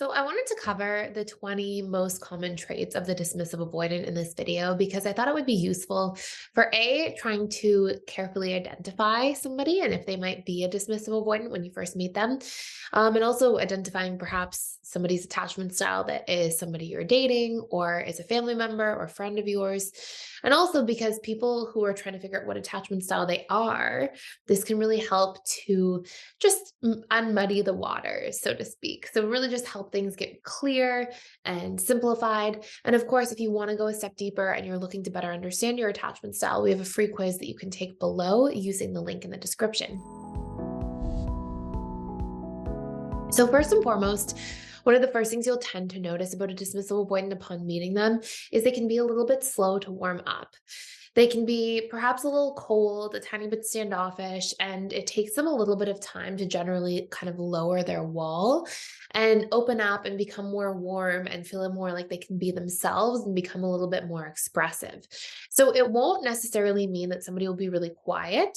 So I wanted to cover the 20 most common traits of the dismissive avoidant in this video because I thought it would be useful for trying to carefully identify somebody and if they might be a dismissive avoidant when you first meet them, and also identifying perhaps somebody's attachment style that is somebody you're dating or is a family member or friend of yours. And also because people who are trying to figure out what attachment style they are, this can really help to just unmuddy the waters, so to speak. So really just help things get clear and simplified. And of course, if you want to go a step deeper and you're looking to better understand your attachment style, we have a free quiz that you can take below using the link in the description. So first and foremost, one of the first things you'll tend to notice about a dismissive avoidant upon meeting them is they can be a little bit slow to warm up. They can be perhaps a little cold, a tiny bit standoffish, and it takes them a little bit of time to generally kind of lower their wall and open up and become more warm and feel more like they can be themselves and become a little bit more expressive. So it won't necessarily mean that somebody will be really quiet,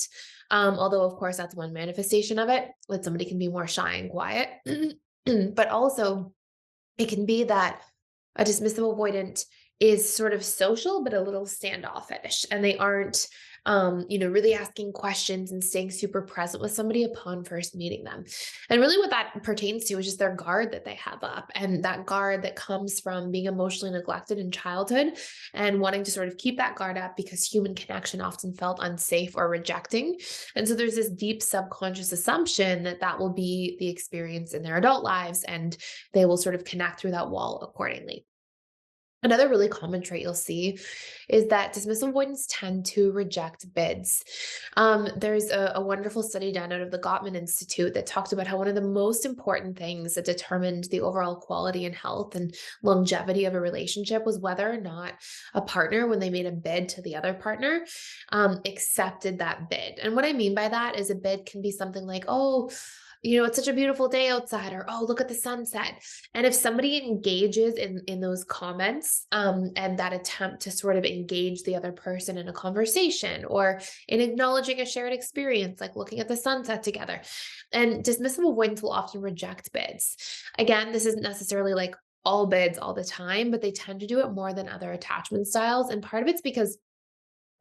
although, of course, that's one manifestation of it, that somebody can be more shy and quiet. But also, it can be that a dismissive avoidant is sort of social, but a little standoffish, and they aren't, really asking questions and staying super present with somebody upon first meeting them. And really, what that pertains to is just their guard that they have up, and that guard that comes from being emotionally neglected in childhood and wanting to sort of keep that guard up because human connection often felt unsafe or rejecting. And so there's this deep subconscious assumption that that will be the experience in their adult lives, and they will sort of connect through that wall accordingly. Another really common trait you'll see is that dismissive avoidants tend to reject bids. There's a wonderful study done out of the Gottman Institute that talked about how one of the most important things that determined the overall quality and health and longevity of a relationship was whether or not a partner, when they made a bid to the other partner, accepted that bid. And what I mean by that is a bid can be something like, oh, it's such a beautiful day outside, or oh, look at the sunset. And if somebody engages in those comments, and that attempt to sort of engage the other person in a conversation or in acknowledging a shared experience, like looking at the sunset together, and dismissive avoidants will often reject bids. Again, this isn't necessarily like all bids all the time, but they tend to do it more than other attachment styles. And part of it's because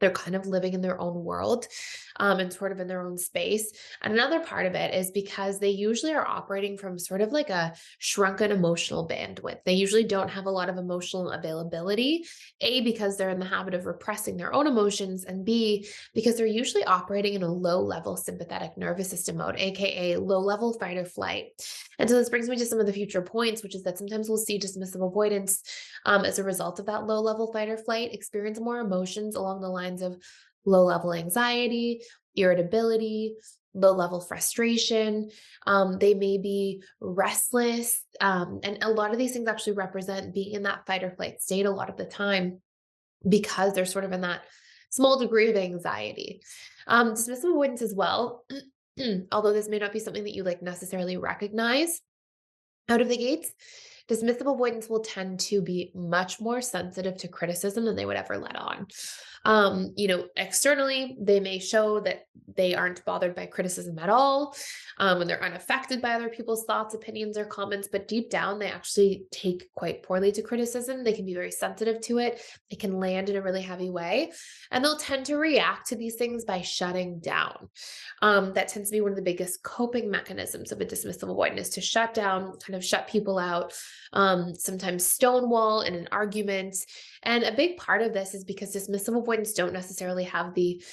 they're kind of living in their own world, and sort of in their own space. And another part of it is because they usually are operating from sort of like a shrunken emotional bandwidth. They usually don't have a lot of emotional availability, A, because they're in the habit of repressing their own emotions, and B, because they're usually operating in a low level sympathetic nervous system mode, AKA low level fight or flight. And so this brings me to some of the future points, which is that sometimes we'll see dismissive avoidance, as a result of that low level fight or flight, experience more emotions along the lines of low level anxiety, irritability, low level frustration. They may be restless. And a lot of these things actually represent being in that fight or flight state a lot of the time because they're sort of in that small degree of anxiety. Dismissive avoidance as well, although this may not be something that you like necessarily recognize out of the gates, dismissive avoidance will tend to be much more sensitive to criticism than they would ever let on. Externally, they may show that they aren't bothered by criticism at all, and they're unaffected by other people's thoughts, opinions, or comments, but deep down, they actually take quite poorly to criticism. They can be very sensitive to it. It can land in a really heavy way, and they'll tend to react to these things by shutting down. That tends to be one of the biggest coping mechanisms of a dismissive avoidant is to shut down, kind of shut people out, sometimes stonewall in an argument. And a big part of this is because dismissive avoidants don't necessarily have the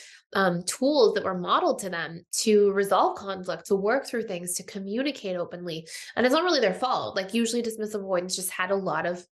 tools that were modeled to them to resolve conflict, to work through things, to communicate openly. And it's not really their fault. Like usually dismissive avoidants just had a lot of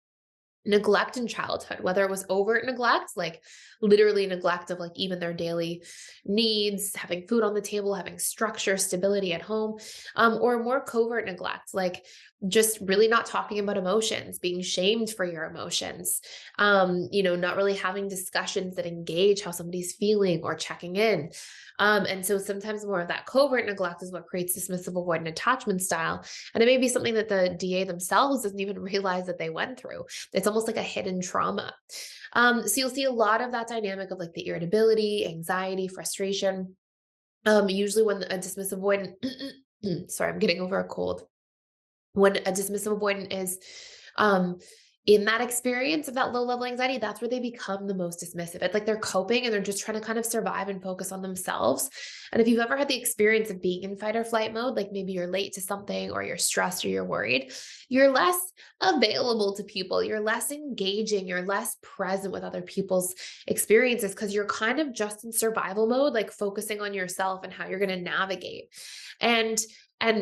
neglect in childhood, whether it was overt neglect, like literally neglect of like even their daily needs, having food on the table, having structure, stability at home, or more covert neglect, like just really not talking about emotions, being shamed for your emotions, not really having discussions that engage how somebody's feeling or checking in. And so sometimes more of that covert neglect is what creates dismissive avoidant attachment style. And it may be something that the DA themselves doesn't even realize that they went through. It's almost like a hidden trauma. So you'll see a lot of that dynamic of like the irritability, anxiety, frustration. Usually when a dismissive avoidant, sorry, I'm getting over a cold. When a dismissive avoidant is um, in that experience of that low level anxiety, that's where they become the most dismissive. It's like they're coping and they're just trying to kind of survive and focus on themselves. And if you've ever had the experience of being in fight or flight mode, like maybe you're late to something or you're stressed or you're worried, you're less available to people, you're less engaging, you're less present with other people's experiences because you're kind of just in survival mode, like focusing on yourself and how you're going to navigate. And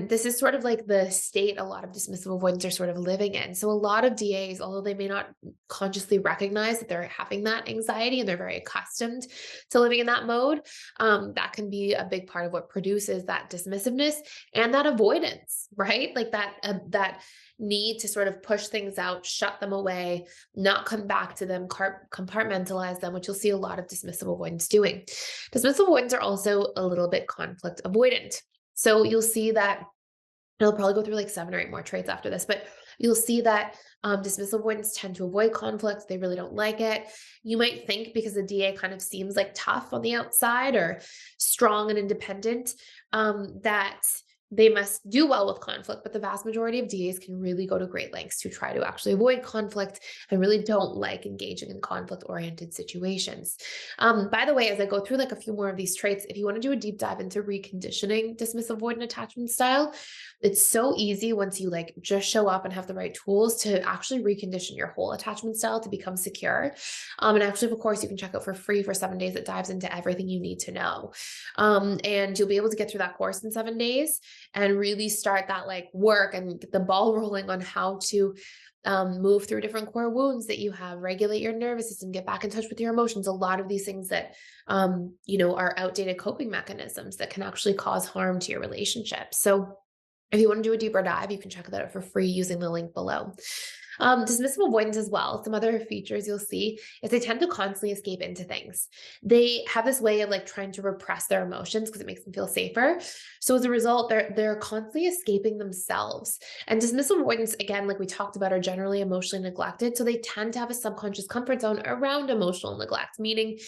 this is sort of like the state a lot of dismissive avoidants are sort of living in. So a lot of DAs, although they may not consciously recognize that they're having that anxiety and they're very accustomed to living in that mode, that can be a big part of what produces that dismissiveness and that avoidance, right? Like that need to sort of push things out, shut them away, not come back to them, compartmentalize them, which you'll see a lot of dismissive avoidants doing. Dismissive avoidants are also a little bit conflict avoidant. So you'll see that I'll probably go through like 7 or 8 more traits after this, but you'll see that dismissive avoidants tend to avoid conflict. They really don't like it. You might think because the DA kind of seems like tough on the outside or strong and independent, that they must do well with conflict, but the vast majority of DAs can really go to great lengths to try to actually avoid conflict and really don't like engaging in conflict-oriented situations. By the way, as I go through like a few more of these traits, if you want to do a deep dive into reconditioning dismissive avoidant attachment style, it's so easy once you like just show up and have the right tools to actually recondition your whole attachment style to become secure. And actually, of course, you can check out for free for 7 days. It dives into everything you need to know. And you'll be able to get through that course in 7 days and really start that like work and get the ball rolling on how to move through different core wounds that you have, regulate your nervous system, get back in touch with your emotions. A lot of these things that, are outdated coping mechanisms that can actually cause harm to your relationship. So if you want to do a deeper dive, you can check that out for free using the link below. Dismissive avoidance as well. Some other features you'll see is they tend to constantly escape into things. They have this way of like trying to repress their emotions because it makes them feel safer. So as a result, they're constantly escaping themselves. And dismissive avoidance, again, like we talked about, are generally emotionally neglected. So they tend to have a subconscious comfort zone around emotional neglect, meaning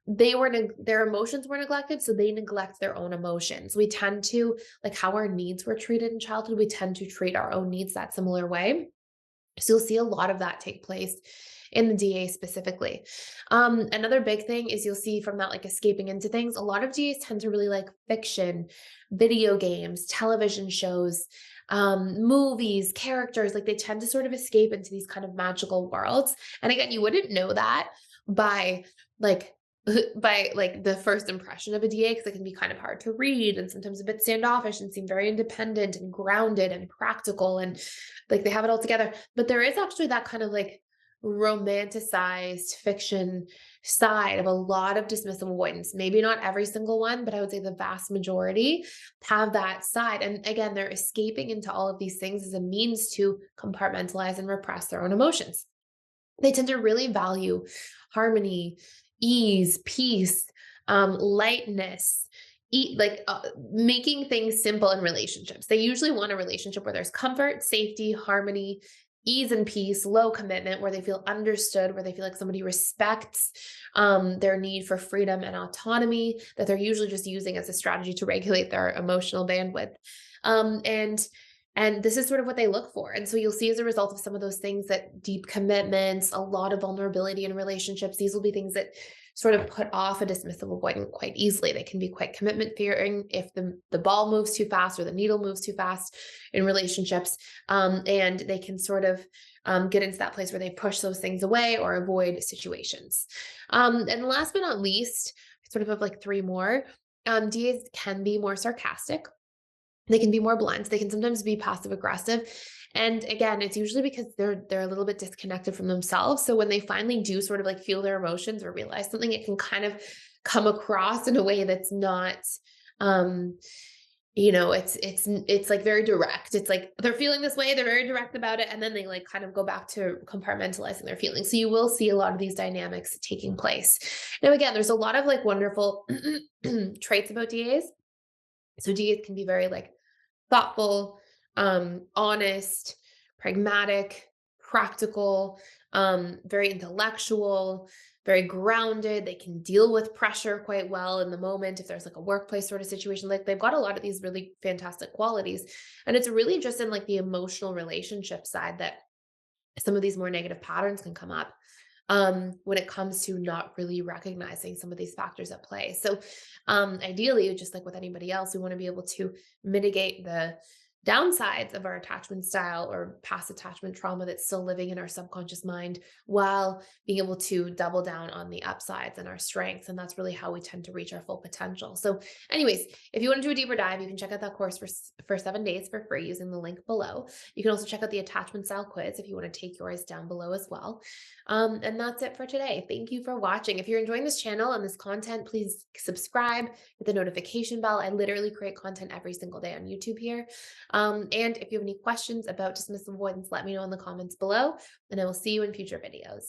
their emotions were neglected, so they neglect their own emotions. We tend to, like how our needs were treated in childhood, we tend to treat our own needs that similar way. So you'll see a lot of that take place in the DA specifically. Another big thing is you'll see from that like escaping into things, a lot of DAs tend to really like fiction, video games, television shows, movies, characters, like they tend to sort of escape into these kind of magical worlds. And again, you wouldn't know that by like by like the first impression of a DA because it can be kind of hard to read and sometimes a bit standoffish and seem very independent and grounded and practical and like they have it all together. But there is actually that kind of like romanticized fiction side of a lot of dismissive avoidance. Maybe not every single one, but I would say the vast majority have that side. And again, they're escaping into all of these things as a means to compartmentalize and repress their own emotions. They tend to really value harmony, ease, peace, lightness, making things simple in relationships. They usually want a relationship where there's comfort, safety, harmony, ease and peace, low commitment, where they feel understood, where they feel like somebody respects their need for freedom and autonomy that they're usually just using as a strategy to regulate their emotional bandwidth. Um, and and this is sort of what they look for. And so you'll see as a result of some of those things that deep commitments, a lot of vulnerability in relationships, these will be things that sort of put off a dismissive avoidant quite easily. They can be quite commitment fearing if the ball moves too fast or the needle moves too fast in relationships. And they can sort of get into that place where they push those things away or avoid situations. And last but not least, I sort of have like 3 more. DAs can be more sarcastic. They can be more blunt. They can sometimes be passive aggressive. And again, it's usually because they're a little bit disconnected from themselves. So when they finally do sort of like feel their emotions or realize something, it can kind of come across in a way that's not um it's like very direct. It's like they're feeling this way, they're very direct about it, and then they like kind of go back to compartmentalizing their feelings. So you will see a lot of these dynamics taking place. Now again, there's a lot of like wonderful traits about DAs. So DAs can be very like thoughtful, honest, pragmatic, practical, very intellectual, very grounded. They can deal with pressure quite well in the moment. If there's like a workplace sort of situation, like they've got a lot of these really fantastic qualities. And it's really just in like the emotional relationship side that some of these more negative patterns can come up when it comes to not really recognizing some of these factors at play. So, ideally, just like with anybody else, we want to be able to mitigate the downsides of our attachment style or past attachment trauma that's still living in our subconscious mind while being able to double down on the upsides and our strengths. And that's really how we tend to reach our full potential. So, anyways, if you want to do a deeper dive, you can check out that course for 7 days for free using the link below. You can also check out the attachment style quiz if you want to take yours down below as well. And that's it for today. Thank you for watching. If you're enjoying this channel and this content, please subscribe, hit the notification bell. I literally create content every single day on YouTube here. And if you have any questions about dismissive avoidance, let me know in the comments below, and I will see you in future videos.